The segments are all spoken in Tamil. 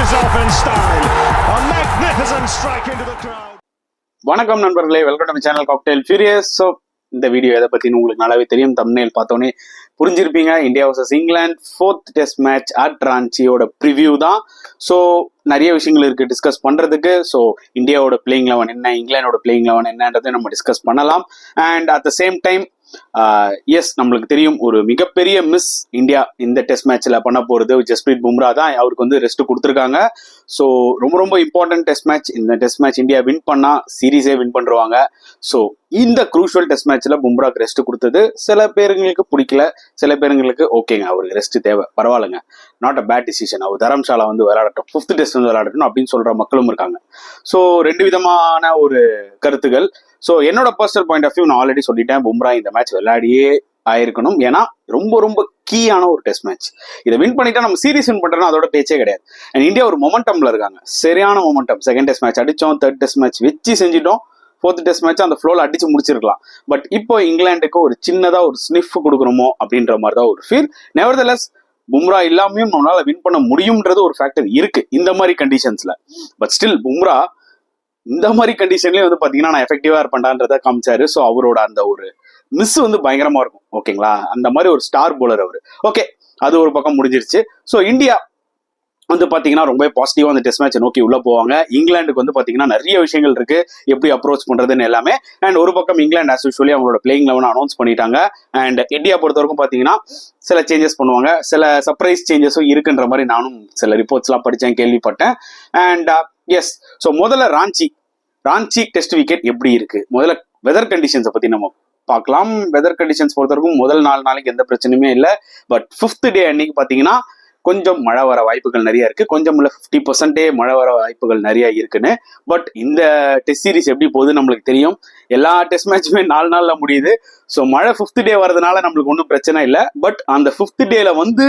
finishes off in style. A magnificent strike into the crowd. வணக்கம் நண்பர்களே, welcome to channel cocktail furious. So இந்த வீடியோ எதை பற்றினு உங்களுக்கு நல்லாவே தெரியும். தம்ப்நெயில் பார்த்தோன்னே புரிஞ்சிருப்பீங்க. India vs England 4th test match at ராஞ்சியோட ப்ரிவியூ தான். ஸோ நிறைய விஷயங்கள் இருக்குது டிஸ்கஸ் பண்ணுறதுக்கு. ஸோ இந்தியாவோட பிளேயிங் 11 என்ன, இங்கிலாண்டோட பிளேயிங் 11 என்னன்றதை நம்ம டிஸ்கஸ் பண்ணலாம். And at the same time yes, நம்மளுக்கு தெரியும் ஒரு மிகப்பெரிய மிஸ் இந்தியா இந்த டெஸ்ட் மேட்ச்ல பண்ண போறது ஜஸ்பிரீத் பும்ரா தான். அவருக்கு வந்து ரெஸ்ட் கொடுத்துருக்காங்க. ஸோ ரொம்ப ரொம்ப இம்பார்ட்டன்ட் டெஸ்ட் மேட்ச். இந்த டெஸ்ட் மேட்ச் இந்தியா வின் பண்ணா சீரீஸே வின் பண்ணுவாங்க. ஸோ இந்த குரூஷியல் டெஸ்ட் மேட்ச்ல பும்ராக்கு ரெஸ்ட் கொடுத்தது சில பேருங்களுக்கு பிடிக்கல, சில பேருங்களுக்கு ஓகேங்க, அவருக்கு ரெஸ்ட் தேவை, பரவாயில்லைங்க, நாட் அ பேட் டிசிஷன், அவர் தரம்சாலா வந்து விளையாடட்டும், 5th டெஸ்ட் வந்து விளையாடட்டும் அப்படின்னு சொல்ற மக்களும் இருக்காங்க. ஸோ ரெண்டு விதமான ஒரு கருத்துகள். ஸோ என்னோட பர்சனல் பாயிண்ட் ஆஃப் வியூ நான் ஆல்ரெடி சொல்லிட்டேன், பும்ரா இந்த மேட்ச் விளையாடியே ஆயிருக்கணும். ஏன்னா ரொம்ப ரொம்ப கீயான ஒரு டெஸ்ட் மேட்ச். இதை வின் பண்ணிட்டா நம்ம சீரீஸ் வின் பண்றோம்னா அதோட பேச்சே கிடையாது. அண்ட் இந்தியா ஒரு மொமெண்டம்ல இருக்காங்க, சரியான மொமெண்டம். 2nd டெஸ்ட் மேட்ச் அடிச்சோம், 3rd டெஸ்ட் மேட்ச் வச்சு செஞ்சிட்டோம், 4th டெஸ்ட் மேட்ச் அந்த ஃப்ளோல அடிச்சு முடிச்சிருக்கலாம். பட் இப்போ இங்கிலாந்துக்கு ஒரு சின்னதா ஒரு ஸ்னிஃப் கொடுக்கணுமோ அப்படின்ற மாதிரி தான் ஒரு ஃபீல். நெவர்தலெஸ் பும்ரா இல்லாமையும் நம்மளால வின் பண்ண முடியும்ன்றது ஒரு ஃபேக்டர் இருக்கு இந்த மாதிரி கண்டிஷன்ஸ்ல. பட் ஸ்டில் பும்ரா இந்த மாதிரி கண்டிஷன்லயும் வந்து பாத்தீங்கன்னா நான் எஃபெக்டிவா இருப்பேன்டான்றதை காமிச்சாரு. ஸோ அவரோட அந்த ஒரு மிஸ் வந்து பயங்கரமா இருக்கும். ஓகேங்களா, அந்த மாதிரி ஒரு ஸ்டார் போலர் அவரு. ஓகே, அது ஒரு பக்கம் முடிஞ்சிருச்சு. ஸோ இந்தியா வந்து பாத்தீங்கன்னா ரொம்ப பாசிட்டிவா அந்த டெஸ்ட் மேட்ச் நோக்கி உள்ள போவாங்க. இங்கிலாந்துக்கு வந்து பாத்தீங்கன்னா நிறைய விஷயங்கள் இருக்கு எப்படி அப்ரோச் பண்றதுன்னு எல்லாமே. அண்ட் ஒரு பக்கம் இங்கிலாந்து ஆஸ் யூசுவலி அவங்களோட பிளேயிங் 11 அனௌன்ஸ் பண்ணிட்டாங்க. அண்ட் இந்தியா பொறுத்த வரைக்கும் பாத்தீங்கன்னா சில சேஞ்சஸ் பண்ணுவாங்க, சில சர்ப்ரைஸ் சேஞ்சஸும் இருக்குன்ற மாதிரி நானும் சில ரிப்போர்ட்ஸ் எல்லாம் படிச்சேன், கேள்விப்பட்டேன். அண்ட் எஸ், ஸோ முதல்ல ராஞ்சி டெஸ்ட் விக்கெட் எப்படி இருக்கு, முதல்ல வெதர் கண்டிஷன்ஸை பத்தி நம்ம பார்க்கலாம். வெதர் கண்டிஷன்ஸ் பொறுத்த வரைக்கும் முதல் 4 நாளைக்கு எந்த பிரச்சனையுமே இல்லை. பட் 5th டே அன்னைக்கு பாத்தீங்கன்னா கொஞ்சம் மழை வர வாய்ப்புகள் நிறைய இருக்கு. கொஞ்சம் இல்ல 50% மழை வர வாய்ப்புகள் நிறைய இருக்குன்னு. பட் இந்த டெஸ்ட் சீரிஸ் எப்படி போகுது நம்மளுக்கு தெரியும். எல்லா டெஸ்ட் மேட்சுமே 4 நாள்ல முடியுது. ஸோ மழை 5th டே வரதுனால நம்மளுக்கு ஒன்றும் பிரச்சனை இல்லை. பட் அந்த 5th டேல வந்து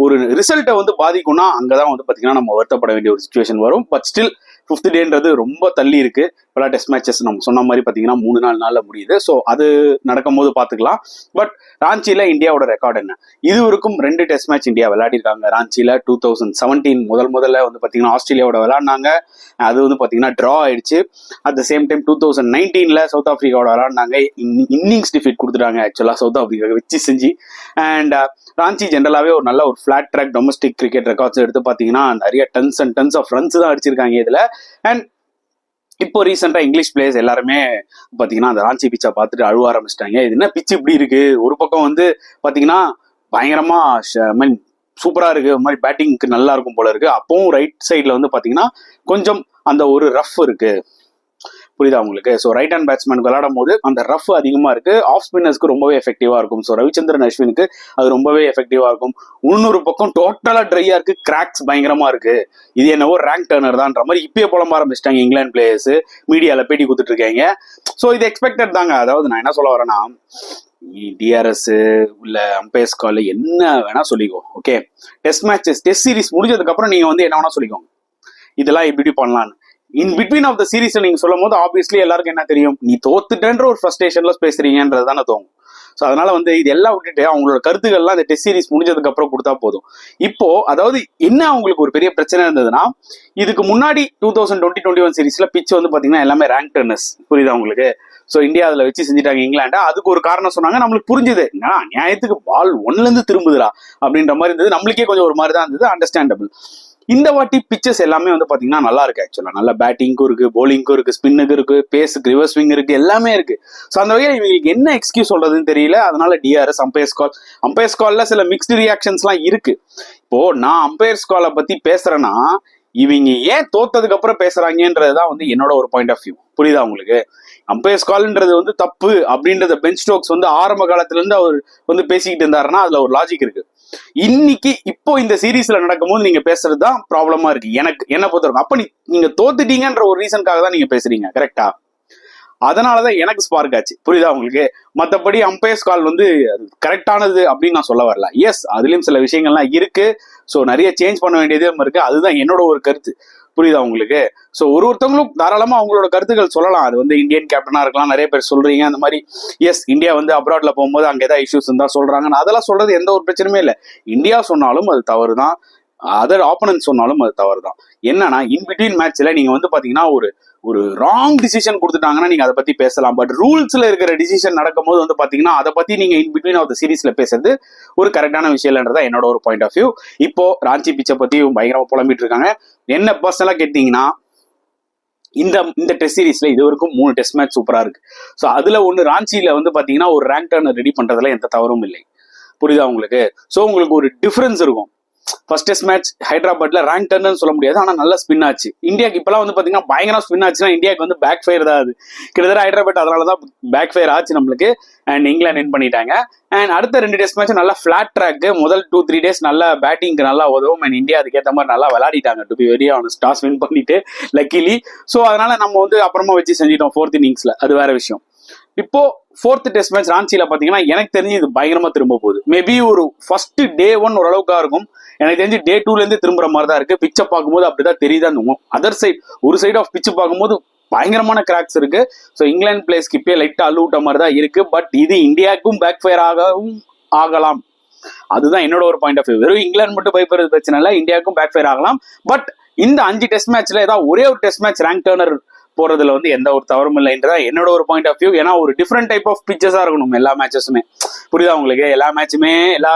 ஒரு ரிசல்ட்டை வந்து பாதிக்கும்னா அங்கதான் வந்து பாத்தீங்கன்னா நம்ம வருத்தப்பட வேண்டிய ஒரு சுச்சுவேஷன் வரும். பட் ஸ்டில் 5th டேன்றது ரொம்ப தள்ளி இருக்கு. இப்பெல்லாம் டெஸ்ட் மேட்சஸ் நம்ம சொன்ன மாதிரி பாத்தீங்கன்னா 3-4 நாள்ல முடியுது. ஸோ அது நடக்கும்போது பாத்துக்கலாம். பட் ராஞ்சியில இந்தியாவோட ரெக்கார்ட் என்ன, இதுவரைக்கும் 2 டெஸ்ட் மேட்ச் இந்தியா விளையாடிருக்காங்க. ராஞ்சியில 2017 முதல்ல வந்து பாத்தீங்கன்னா ஆஸ்திரேலியாவோட விளையாடினாங்க. அது வந்து பாத்தீங்கன்னா டிரா ஆயிடுச்சு. At the same time 2019 south ஆப்பிரிக்காவோட விளையாடினாங்க. இன்னிங்ஸ் டிஃபீட் கொடுத்துட்டாங்க ஆக்சுவலா சவுத் ஆப்பிரிக்கா வச்சு செஞ்சு. அண்ட் ராஞ்சி ஜென்ரலாவே ஒரு நல்ல ஒரு flat track domestic cricket records எடுத்து பாத்தீங்கன்னா நிறைய tons and tons of runs தான் அடிச்சிருக்காங்க இதுல. அண்ட் இப்போ ரீசெண்டா இங்கிலீஷ் பிளேயர்ஸ் எல்லாருமே பாத்தீங்கன்னா அந்த ராஞ்சி பிச்சை பார்த்துட்டு அழுவ ஆரம்பிச்சிட்டாங்க. இது என்ன பிச்சு இப்படி இருக்கு, ஒரு பக்கம் வந்து பாத்தீங்கன்னா பயங்கரமா சூப்பரா இருக்கு, ஒரு மாதிரி பேட்டிங்க்கு நல்லா இருக்கும் போல இருக்கு. அப்பவும் ரைட் சைட்ல வந்து பாத்தீங்கன்னா கொஞ்சம் அந்த ஒரு ரஃப் இருக்கு, புரியுதா உங்களுக்கு. ஸோ ரைட் ஹேண்ட் பேட்ஸ்மேனுக்கு விளையாடும் போது அந்த ரஃப் அதிகமா இருக்கு. ஆஃப் ஸ்பின்னர்ஸ்க்கு ரொம்பவே எஃபெக்டிவா இருக்கும். ஸோ ரவிச்சந்திரன் அஸ்வினுக்கு அது ரொம்பவே எஃபெக்டிவா இருக்கும். இன்னொரு பக்கம் டோட்டலா ட்ரையா இருக்கு, கிராக்ஸ் பயங்கரமா இருக்கு. இது என்னவோ ரேங்க் டர்னர் தான்ற மாதிரி இப்பயே புலம்ப ஆரம்பிச்சிட்டாங்க இங்கிலாந்து பிளேயர்ஸ், மீடியால பேட்டி கொடுத்துட்டு இருக்காங்க. ஸோ இது எக்ஸ்பெக்டட் தாங்க. அதாவது நான் என்ன சொல்ல வரேன்னா, டிஆர்எஸ் இல்ல அம்பையர்ஸ் கால் என்ன வேணா சொல்லிக்கோ, okay. Test matches test series முடிஞ்சதுக்கு அப்புறம் நீங்க வந்து என்ன வேணா சொல்லிக்கோங்க, இதெல்லாம் எப்படி பண்ணலான்னு. In between of the series நீங்க சொல்லும் போது ஆப்வியஸ்லி எல்லாருக்கும் என்ன தெரியும், நீ தோத்துட்டேன்ற ஒரு ஃப்ரஸ்ட்ரேஷன்ல பேசுறீங்கன்றது தானே தோணும். ஸோ அதனால வந்து இது எல்லாம் விட்டுட்டு அவங்களோட கருத்துக்கள்லாம் இந்த டெஸ்ட் சீரிஸ் முடிஞ்சதுக்கு அப்புறம் கொடுத்தா போதும். இப்போ அதாவது என்ன அவங்களுக்கு ஒரு பெரிய பிரச்சனை இருந்ததுன்னா, இதுக்கு முன்னாடி 2020-21 சீரீஸ்ல பிச் வந்து பாத்தீங்கன்னா எல்லாமே ரேங்க் டர்னர்ஸ், புரியுதா உங்களுக்கு. ஸோ இந்தியா அதுல வச்சு செஞ்சுட்டாங்க இங்கிலாண்டா. அதுக்கு ஒரு காரணம் சொன்னாங்க, நம்மளுக்கு புரிஞ்சுது, நியாயத்துக்கு பால் 1ல இருந்து திரும்புதுரா அப்படின்ற மாதிரி இருந்தது. நம்மளுக்கே கொஞ்சம் ஒரு மாதிரி தான் இருந்தது, அண்டர்ஸ்டாண்டபிள். இந்த வாட்டி பிச்சஸ் எல்லாமே வந்து பாத்தீங்கன்னா நல்லா இருக்கு ஆக்சுவலா. நல்லா பேட்டிங்க்கும் இருக்கு, போலிங்க்கும் இருக்கு, ஸ்பின்னுக்கு இருக்கு, பேஸுக்கு ரிவர்ஸ் ஸ்விங் இருக்கு, எல்லாமே இருக்கு. ஸோ அந்த வகையில் இவங்களுக்கு என்ன எக்ஸ்கியூஸ் சொல்றதுன்னு தெரியல. அதனால டிஆர்எஸ் அம்பையர்ஸ் கால்ல சில மிக்ஸ்டு ரியாக்ஷன்ஸ் எல்லாம் இருக்கு. இப்போ நான் அம்பையர்ஸ் காலை பத்தி பேசுறேன்னா இவங்க ஏன் தோத்ததுக்கு அப்புறம் பேசுறாங்கன்றதுதான் வந்து என்னோட ஒரு பாயிண்ட் ஆஃப் வியூ, புரியுதா உங்களுக்கு. அம்பையர்ஸ் கால்ன்றது வந்து தப்பு அப்படின்றத பென் ஸ்டோக்ஸ் வந்து ஆரம்ப காலத்துல இருந்து அவர் வந்து பேசிக்கிட்டு இருந்தாருன்னா அதுல ஒரு லாஜிக் இருக்கு. இன்னைக்கு இப்போ இந்த சீரீஸ்ல நடக்கும்போது நீங்க பேசுறதுதான் ப்ராப்ளமா இருக்கு எனக்கு, என்ன பொறுத்தவரைக்கும். அப்ப நீங்க தோத்துட்டீங்கன்ற ஒரு ரீசனுக்காக தான் நீங்க பேசுறீங்க, கரெக்டா. அதனாலதான் எனக்கு ஸ்பார்க் ஆச்சு, புரியுதா உங்களுக்கு. மற்றபடி அம்பையர்ஸ் கால் வந்து கரெக்டானது அப்படின்னு நான் சொல்ல வரல. எஸ், அதுலயும் சில விஷயங்கள்லாம் இருக்கு. ஸோ நிறைய சேஞ்ச் பண்ண வேண்டியதும் இருக்கு. அதுதான் என்னோட ஒரு கருத்து, புரியுதா உங்களுக்கு. ஸோ ஒருத்தவங்களும் தாராளமா அவங்களோட கருத்துக்கள் சொல்லலாம். அது வந்து இந்தியன் கேப்டனா இருக்கலாம், நிறைய பேர் சொல்றீங்க அந்த மாதிரி. எஸ், இந்தியா வந்து அப்ராட்ல போகும்போது அங்கே ஏதாவது இஷ்யூஸ் இருந்தா சொல்றாங்க, அதெல்லாம் சொல்றது எந்த ஒரு பிரச்சனையுமே இல்லை. இந்தியா சொன்னாலும் அது தவறு தான். அதர் ஆப்பனன்ட் சொன்னாலும் அது தவறு தான். என்னன்னா இன்பிட்வீன் மேட்ச்ல நீங்க வந்து பாத்தீங்கன்னா ஒரு ராங் டிசிஷன் கொடுத்துட்டாங்கன்னா நீங்க அதை பத்தி பேசலாம். பட் ரூல்ஸ்ல இருக்கிற டிசிஷன் நடக்கும்போது வந்து பாத்தீங்கன்னா அதை பத்தி நீங்க இன்பிட்வீன் ஆஃப் த சீரீஸ்ல பேசுறது ஒரு கரெக்டான விஷயம் இல்லைன்றதா என்னோட ஒரு பாயிண்ட் ஆஃப் வியூ. இப்போ ராஞ்சி பிச்சை பத்தி பயங்கரமா புலம்பிட்டு இருக்காங்க. என்ன பர்சனலா கேட்டீங்கன்னா இந்த டெஸ்ட் சீரீஸ்ல இது வரைக்கும் 3 டெஸ்ட் மேட்ச் சூப்பரா இருக்கு. ஸோ அதுல ஒன்று ராஞ்சியில வந்து பாத்தீங்கன்னா ஒரு ரேங்க் டர்னர் ரெடி பண்றதுல எந்த தவறும் இல்லை. புரியுதா உங்களுக்கு? ஸோ உங்களுக்கு ஒரு டிஃபரன்ஸ் இருக்கும். ஃபர்ஸ்ட் டெஸ்ட் மேட்ச் ஹைதராபாத்ல ரேங்க் டர்னர்னு சொல்ல முடியாது, ஆனால் நல்லா ஸ்பின் ஆச்சு. இந்தியாவுக்கு இப்பெல்லாம் வந்து பாத்தீங்கன்னா பயங்கரம் ஸ்பின் ஆச்சுன்னா இந்தியாவுக்கு வந்து பேக் ஃபயர் தான். அது கிட்டத்தட்ட ஹைதராபாத் அதனாலதான் பேக் ஃபயர் ஆச்சு நம்மளுக்கு. அண்ட் இங்கிலாந்து வின் பண்ணிட்டாங்க. அண்ட் அடுத்த 2 டெஸ்ட் மேட்ச் நல்லா ஃபிளாட் ட்ராக். முதல் 2-3 டேஸ் நல்லா பேட்டிங்க்கு நல்லா உதவும். அண்ட் இந்தியா அதுக்கேற்ற மாதிரி நல்லா விளையாடிட்டாங்க. To be very honest, toss win பண்ணிட்டு லக்கிலி. ஸோ அதனால நம்ம வந்து அப்புறமா வச்சு செஞ்சிட்டோம் 4th இன்னிங்ஸ்ல. அது வேற விஷயம். இப்போ 4th டெஸ்ட் மேட்ச் ராஞ்சியில பாத்தீங்கன்னா எனக்கு தெரிஞ்சு இது பயங்கரமா திரும்ப போகுது. மேபி ஒரு ஃபர்ஸ்ட் டே 1 ஓரளவுக்கா இருக்கும். எனக்கு தெரிஞ்சு டே 2ல இருந்து திரும்புற மாதிரி தான் இருக்கு. பிச்சை பார்க்கும்போது அப்படிதான் தெரியுதா. அதர் சைட் ஒரு சைட் ஆஃப் பிச்சு பார்க்கும்போது பயங்கரமான கிராக்ஸ் இருக்கு. ஸோ இங்கிலாந்து பிளேஸ்க்கு இப்பயே லைட்டா அள்ளுவிட்ட மாதிரி தான் இருக்கு. பட் இது இந்தியாவுக்கும் பேக் ஃபயர் ஆகலாம். அதுதான் என்னோட ஒரு பாயிண்ட் ஆஃப் வியூ. வெறும் இங்கிலாந்து மட்டும் பயப்படுறது பிரச்சனை இல்லை, இந்தியாவுக்கும் பேக் ஃபயர் ஆகலாம். பட் இந்த 5 டெஸ்ட் மேட்ச்ல ஏதாவது ஒரே ஒரு டெஸ்ட் மேட்ச் ரேங்க் டர்னர் போறதுல வந்து எந்த ஒரு தவறும் இல்லைன்றதா என்னோட ஒரு பாயிண்ட் ஆஃப் வியூ. ஏன்னா ஒரு டிஃப்ரெண்ட் டைப் ஆஃப் பிச்சஸா இருக்கணும் எல்லா மேட்சஸுமே. புரியுதா உங்களுக்கு? எல்லா மேட்சுமே எல்லா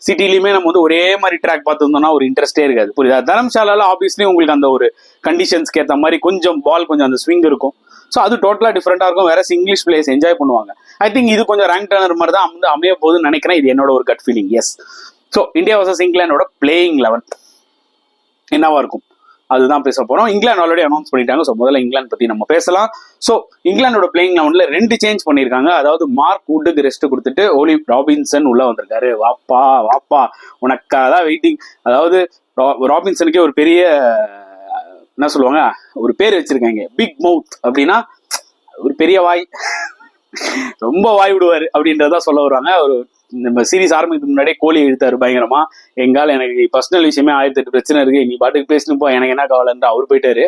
சிட்டிலையுமே நம்ம வந்து ஒரே மாதிரி ட்ராக் பார்த்துருந்தோம்னா ஒரு இன்ட்ரெஸ்டே இருக்காது. புரியுதா? தரம்சாலால ஆப்வியஸ்லி உங்களுக்கு அந்த ஒரு கண்டிஷன்ஸ்க்கு ஏற்ற மாதிரி கொஞ்சம் பால் கொஞ்சம் அந்த ஸ்விங் இருக்கும். ஸோ அது டோட்டலாக டிஃப்ரெண்டா இருக்கும். வேற இங்கிலீஷ் பிளேயர்ஸ் என்ஜாய் பண்ணுவாங்க. ஐ திங்க் இது கொஞ்சம் ரேங்க் டர்னர் மாதிரி தான் வந்து அமைய போகுதுன்னு நினைக்கிறேன். இது என்னோட ஒரு gut feeling. Yes. So India versus இங்கிலாண்டோட பிளேயிங் 11 என்னவா இருக்கும் அதுதான் பேச போறோம். இங்கிலாந்து ஆல்ரெடி அனௌன்ஸ் பண்ணிட்டாங்க. ஸோ முதல்ல இங்கிலாந்து பத்தி நம்ம பேசலாம். ஸோ இங்கிலாந்தோட பிளேயிங் 11ல 2 சேஞ்ச் பண்ணியிருக்காங்க. அதாவது மார்க் வுட்டுக்கு ரெஸ்ட் கொடுத்துட்டு ஒலிவ் ராபின்சன் உள்ள வந்திருக்காரு. வாப்பா உனக்காக தான் வெயிட்டிங். அதாவது ராபின்சனுக்கே ஒரு பெரிய என்ன சொல்லுவாங்க, ஒரு பேர் வச்சிருக்காங்க, பிக் மவுத். அப்படின்னா ஒரு பெரிய வாய், ரொம்ப வாய் விடுவாரு அப்படின்றதான் சொல்ல வருவாங்க. ஒரு நம்ம சீரீஸ் ஆரம்பிக்கிறதுக்கு முன்னாடியே கோலி இழுத்தாரு பயங்கரமா. எங்கால எனக்கு பர்சனல் விஷயமே 1008 பிரச்சனை இருக்கு, நீ பாட்டுக்கு பேசணும் போ, எனக்கு என்ன கவலைன்ற அவர் போயிட்டாரு.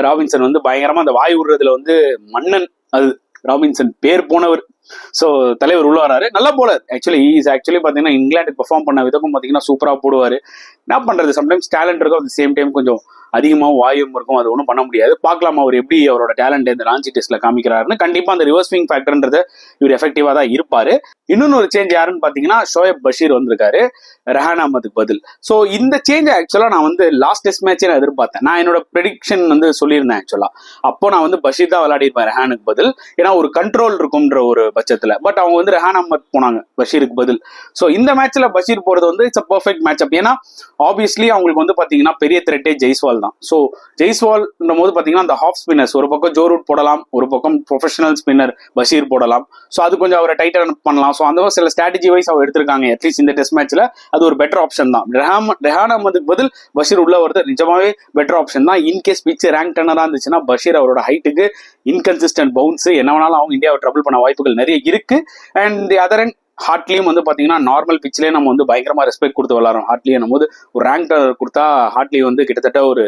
ராபின்சன் வந்து பயங்கரமா அந்த வாய் விடுறதுல வந்து மன்னன். அது ராபின்சன் பேர் போனவர். ஸோ தலைவர் உள்ள வராரு, நல்லா போலார். ஆக்சுவலி பாத்தீங்கன்னா இங்கிலாந்துக்கு பெர்ஃபார்ம் பண்ண விதமும் பாத்தீங்கன்னா சூப்பரா போடுவாரு. என்ன பண்றது, சம்டைம்ஸ் டேலண்ட் இருக்கும், அட் சேம் டைம் கொஞ்சம் அதிகமாகவும் வாயும் இருக்கும். அது ஒன்றும் பண்ண முடியாது. பார்க்கலாம் அவர் எப்படி அவரோட டேலண்ட் இந்த ராஞ்சி டெஸ்ட்ல காமிக்கிறாருன்னு. கண்டிப்பா அந்த ரிவர்ஸ் ஸ்விங் ஃபேக்டர்ன்றது இவர் எஃபெக்டிவா தான் இருப்பாரு. இன்னொன்னு ஒரு சேஞ்ச் யாருன்னு பாத்தீங்கன்னா ஷோயப் பஷீர் வந்திருக்காரு ரெஹான் அஹ்மதுக்கு பதில். ஸோ இந்த சேஞ்ச் ஆக்சுவலா நான் வந்து லாஸ்ட் டெஸ்ட் மேட்சே நான் எதிர்பார்த்தேன். நான் என்னோட ப்ரெடிக்ஷன் வந்து சொல்லியிருந்தேன். ஆக்சுவலா அப்போ நான் வந்து பஷீர் தான் விளையாடிருப்பேன் ரெஹானுக்கு பதில். ஏன்னா ஒரு கண்ட்ரோல் இருக்கும்ன்ற ஒரு பட்சத்துல. பட் அவங்க வந்து ரெஹான் அஹ்மத் போனாங்க பஷீருக்கு பதில். ஸோ இந்த மேட்ச்ல பஷீர் போறது வந்து இட்ஸ் அ பெர்ஃபெக்ட் மேட்ச் அப். ஏன்னா ஆப்வியஸ்லி அவங்களுக்கு வந்து பாத்தீங்கன்னா பெரிய த்ரெட்டே ஜெய்ஸ்வால் தான். ஸோ ஜெய்ஸ்வால்ன்ற போது பாத்தீங்கன்னா அந்த ஹாஃப் ஸ்பின்னர்ஸ் ஒரு பக்கம் ஜோ ரூட் போடலாம், ஒரு பக்கம் ப்ரொஃபஷனல் ஸ்பின்னர் பஷீர் போடலாம். ஸோ அது கொஞ்சம் அவரை டைட்டர் பண்ணலாம். ஸோ அந்த சில ஸ்ட்ராட்டஜி வைஸ் அவர் எடுத்திருக்காங்க. அட்லீஸ்ட் இந்த டெஸ்ட் மேட்ச்ல அது ஒரு பெட்டர் ஆப்ஷன் தான். ரெஹான் அஹ்மதுக்கு பதில் பஷீர் உள்ள வருது நிஜமாவே பெட்டர் ஆப்ஷன் தான். இன்கேஸ் பிச் ரேங்க் டர்னரா இருந்துச்சுன்னா பஷீர் அவரோட ஹைட்டுக்கு இன்கன்சிஸ்டன்ட் பவுன்ஸ் என்ன வேணாலும் அவங்க இந்தியாவை ட்ரபிள் பண்ண வாய்ப்புகள் நிறைய இருக்கு. அண்ட் தி அதர் அண்ட் ஹார்ட்லியும் வந்து பாத்தீங்கன்னா நார்மல் பிச்சிலே நம்ம வந்து பயங்கரமா ரெஸ்பெக்ட் கொடுத்து விளாடுறோம். ஹார்ட்லியும் போது ஒரு ரேங்க் கொடுத்தா ஹார்ட்லி வந்து கிட்டத்தட்ட ஒரு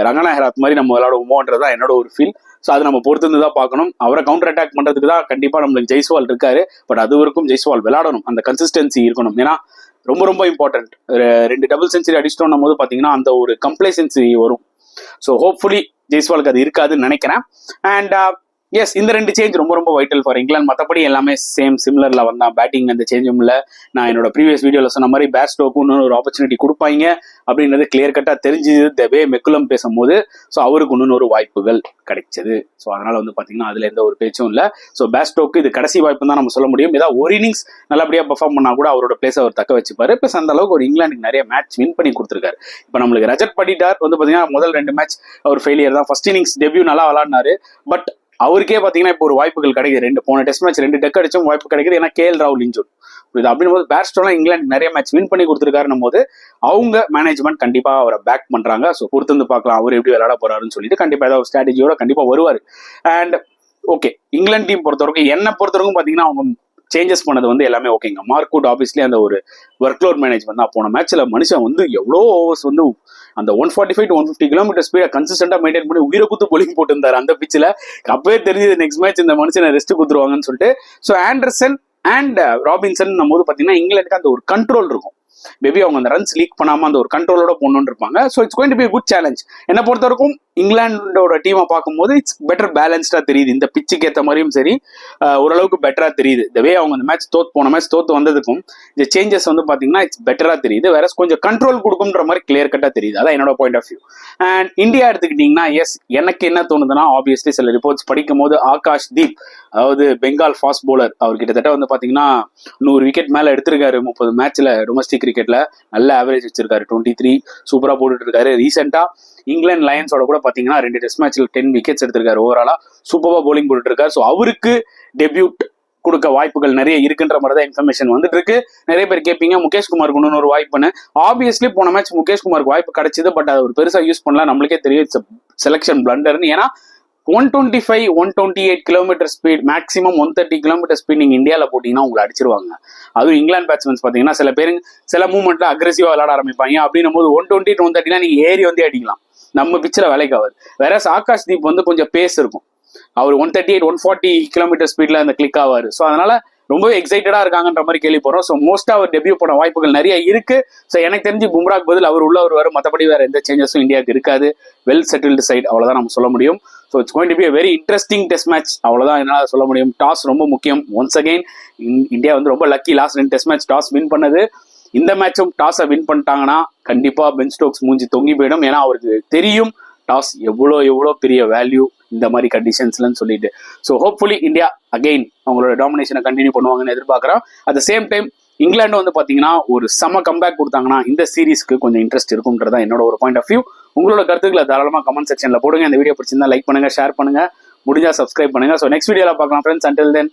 ரங்கனா ஹெராத் மாதிரி நம்ம விளையாடுவோமோன்றதான் என்னோட ஒரு ஃபீல். ஸோ அது நம்ம பொறுத்து தான் பார்க்கணும். அவரை கவுண்டர் அட்டாக் பண்றதுக்கு தான் கண்டிப்பா நம்மளுக்கு ஜெய்ஸ்வால் இருக்காரு. பட் அது வரைக்கும் ஜெய்ஸ்வால் விளையாடணும், அந்த கன்சிஸ்டன்சி இருக்கணும். ஏன்னா ரொம்ப ரொம்ப இம்பார்ட்டன்ட். 2 டபுள் செஞ்சுரி அடிச்சிட்டோம் போது பாத்தீங்கன்னா அந்த ஒரு கம்ப்ளேசன்சி வரும். ஸோ ஹோப்ஃபுல்லி ஜெய்ஸ்வாலுக்கு அது இருக்காதுன்னு நினைக்கிறேன். அண்ட் எஸ், இந்த 2 சேஞ்ச் ரொம்ப ரொம்ப வைட்டல் ஃபார் இங்கிலாந்து. மற்றபடி எல்லாமே சிமிலர்ல வந்தான். பேட்டிங் அந்த சேஞ்சும் இல்லை. நான் என்னோட ப்ரீவியஸ் வீடியோல சொன்ன மாதிரி பேஸ்டோக்கு இன்னொரு ஒரு ஆப்பர்ச்சுனிட்டி கொடுப்பாங்க அப்படின்றது கிளியர் கட்டா தெரிஞ்சுது தவே மெக்குலம் பேசும்போது. ஸோ அவருக்கு இன்னொரு வாய்ப்புகள் கிடைச்சது. ஸோ அதனால வந்து பாத்தீங்கன்னா அதுல எந்த ஒரு பேச்சும் இல்லை. ஸோ பேஸ்டோக்கு இது கடைசி வாய்ப்பு தான் நம்ம சொல்ல முடியும். ஏதாவது ஒரு இன்னிங்ஸ் நல்லபடியா பெர்ஃபார்ம் பண்ணா கூட அவரோட பிளேஸ் அவர் தக்க வச்சுப்பாரு. பிளஸ் அந்த அளவுக்கு ஒரு இங்கிலாந்துக்கு நிறைய மேட்ச் வின் பண்ணி கொடுத்துருக்காரு. இப்போ நம்மளுக்கு ரஜத் படிட்டார் வந்து பாத்தீங்கன்னா முதல் 2 மேட்ச் அவர் ஃபெயிலியர் தான். ஃபர்ஸ்ட் இன்னிங்ஸ் டெபியூ நல்லா விளையாடினாரு. பட் அவருக்கே பாத்தீங்கன்னா இப்போ ஒரு வாய்ப்புகள் கிடைக்குது. போன டெஸ்ட் மேட்ச் 2 டெக் அடிச்சும் வாய்ப்பு கிடைக்குது. ஏன்னா கேஎல் ராகுல் இன்ஜூர். இது அப்படின்னு போது பேட்ஸ்டோலாம் இங்கிலாந்து நிறைய மேட்ச் வின் பண்ணி கொடுத்துருக்காருன்னும் போது அவங்க மேனேஜ்மெண்ட் கண்டிப்பா அவரை பேக் பண்றாங்க. ஸோ பொறுத்து வந்து பார்க்கலாம் அவர் எப்படி விளையாட போறாருன்னு சொல்லிட்டு. கண்டிப்பா ஏதாவது ஒரு ஸ்ட்ராட்டஜியோட கண்டிப்பா வருவார். அண்ட் ஓகே, இங்கிலாந்து டீம் பொறுத்தவரைக்கும் என்னை பொறுத்தவரைக்கும் பாத்தீங்கன்னா அவங்க சேஞ்சஸ் பண்ணது வந்து எல்லாமே ஓகேங்க. மார்க்வுட் ஆப்வியஸ்லி அந்த ஒரு ஒர்க்லோட் மேனேஜ்மெண்ட் தான். போன மேட்ச்ல மனுஷன் வந்து எவ்வளோ ஓவர்ஸ் வந்து அந்த 145 to 150 கிலோமீட்டர் ஸ்பீடை கன்சிஸ்டன்டா மெயின்டைன் பண்ணி உயிரை குத்து போலிங் போட்டு இருந்தாரு அந்த பிச்சில். அப்பவே தெரிஞ்சது நெக்ஸ்ட் மேட்ச் இந்த மனுஷனை ரெஸ்ட் குத்துருவாங்கன்னு சொல்லிட்டு. ஸோ ஆண்டர்சன் அண்ட் ராபின்சன் போது பாத்தீங்கன்னா இங்கிலாந்துக்கு அந்த ஒரு கண்ட்ரோல் இருக்கும். மேபி அவங்க அந்த ரன்ஸ் லீக் பண்ணாமல் அந்த ஒரு கண்ட்ரோலோட போகணுன்னு இருப்பாங்க. So it's going to be good challenge. என்னை பொறுத்த வரைக்கும் இங்கிலாண்டோட டீமை பார்க்கும்போது இட்ஸ் பெட்டர் பேலன்ஸ்டாக தெரியுது. இந்த பிச்சுக்கு ஏற்ற மாதிரியும் சரி ஓரளவுக்கு பெட்டராக தெரியுது. இந்த வே அவங்க இந்த மேட்ச் போன மேட்ச் தோத்து வந்ததுக்கும் இந்த சேஞ்சஸ் வந்து பார்த்தீங்கன்னா இட்ஸ் பெட்டராக தெரியுது. வேற கொஞ்சம் கண்ட்ரோல் கொடுக்குன்ற மாதிரி கிளியர் கட்டாக தெரியுது. அதான் என்னோட point of view. And India எடுத்துக்கிட்டிங்கன்னா எஸ் எனக்கு என்ன தோணுதுன்னா ஆப்வியஸ்லி சில ரிப்போர்ட்ஸ் படிக்கும் போது ஆகாஷ் தீப், அதாவது பெங்கால் ஃபாஸ்ட் பவுலர், அவர் கிட்டத்தட்ட வந்து பார்த்தீங்கன்னா 100 விக்கெட் மேலே எடுத்திருக்காரு 30 மேட்ச்ல டொமஸ்டிக் கிரிக்கெட்ல. நல்ல ஆவரேஜ் வச்சிருக்காரு, 23 சூப்பராக போட்டுட்டு இருக்காரு. ரீசெண்டா இங்கிலாந்து லயன்ஸோட கூட பார்த்தீங்கன்னா 2 டெஸ்ட் மேட்ச்ல 10 விக்கெட்ஸ் எடுத்திருக்காரு. ஓவராலா சூப்பராக போலிங் போட்டுட்டு இருக்காரு. ஸோ அவருக்கு டெபியூட் கொடுக்க வாய்ப்புகள் நிறைய இருக்குன்ற மாதிரி தான் இன்ஃபர்மேஷன் வந்துட்டு இருக்கு. நிறைய பேர் கேட்பீங்க முகேஷ்குமாருக்கு இன்னொரு ஒரு வாய்ப்புன்னு. ஆப்வியஸ்லி போன மேட்ச் முகேஷ்குமாருக்கு வாய்ப்பு கிடைச்சது, பட் அது ஒரு பெருசாக யூஸ் பண்ணலாம். நம்மளுக்கே தெரியும் இட்ஸ் செலக்ஷன் பிளண்டர்னு. ஏன்னா 125 128 kilometre speed, maximum 130 kilometre speed நீங்க இந்தியாவில் போட்டீங்கன்னா உங்களை அடிச்சிருவாங்க. அதுவும் இங்கிலாந்து பேட்ஸ்மேன்ஸ் பார்த்தீங்கன்னா சில பேர் சில மூவ்மெண்ட்ல அக்ரெசிவா விளையாட ஆரம்பிப்பாங்க. அப்படின்னும் போது 120 130 நீங்க ஏறி வந்து அடிக்கலாம். நம்ம பிச்சில் வேலைக்கு ஆகுது. வேற ஆகாஷ் தீப் வந்து கொஞ்சம் பேஸ் இருக்கும். அவர் 138 140 கிலோமீட்டர் ஸ்பீட்ல அந்த கிளிக் ஆவாரு. ஸோ அதனால ரொம்பவே எக்ஸைட்டடா இருக்காங்கன்ற மாதிரி கேள்விப்படுறோம். ஸோ மோஸ்டா அவர் டெபியூ பண்ண வாய்ப்புகள் நிறைய இருக்கு. ஸோ எனக்கு தெரிஞ்சு பும்ராக்கு பதில் அவர் உள்ள வரும். மற்றபடி வேற எந்த சேஞ்சஸும் இந்தியாவுக்கு இருக்காது. வெல் செட்டில்டு சைட், அவ்வளவுதான் நம்ம சொல்ல முடியும். So it's going to be a very interesting test match. அவ்வளவுதான் என்னால் சொல்ல முடியும். டாஸ் ரொம்ப முக்கியம். ஒன்ஸ் அகைன் இந்தியா வந்து ரொம்ப lucky. Last 2 test match toss win பண்ணது. இந்த மேட்சும் டாஸை வின் பண்ணிட்டாங்கன்னா கண்டிப்பா பென் ஸ்டோக்ஸ் மூஞ்சி தொங்கி போயிடும். ஏன்னா அவருக்கு தெரியும் டாஸ் எவ்வளோ பெரிய வேல்யூ இந்த மாதிரி கண்டிஷன்ஸ்லன்னு சொல்லிட்டு. ஸோ ஹோப்ஃபுல்லி இந்தியா அகெயின் அவங்களோட டாமினேஷனை கண்டினியூ பண்ணுவாங்கன்னு எதிர்பார்க்குறோம். At the same time England வந்து பார்த்தீங்கன்னா ஒரு செம கம்பேக் கொடுத்தாங்கன்னா இந்த சீரீஸ்க்கு கொஞ்சம் இன்ட்ரெஸ்ட் இருக்கும்ன்றதா என்னோட ஒரு பாயிண்ட் ஆஃப் வியூ. உங்களோட கருத்துக்களை தாராளமாக கமெண்ட் செக்ஷனில் போடுங்க. இந்த வீடியோ பிடிச்சிருந்தா லைக் பண்ணுங்க, ஷேர் பண்ணுங்க, முடிஞ்சா சப்ஸ்கிரைப் பண்ணுங்க. ஸோ நெக்ஸ்ட் வீடியோவில் பார்க்கலாம் ஃப்ரெண்ட்ஸ். Until then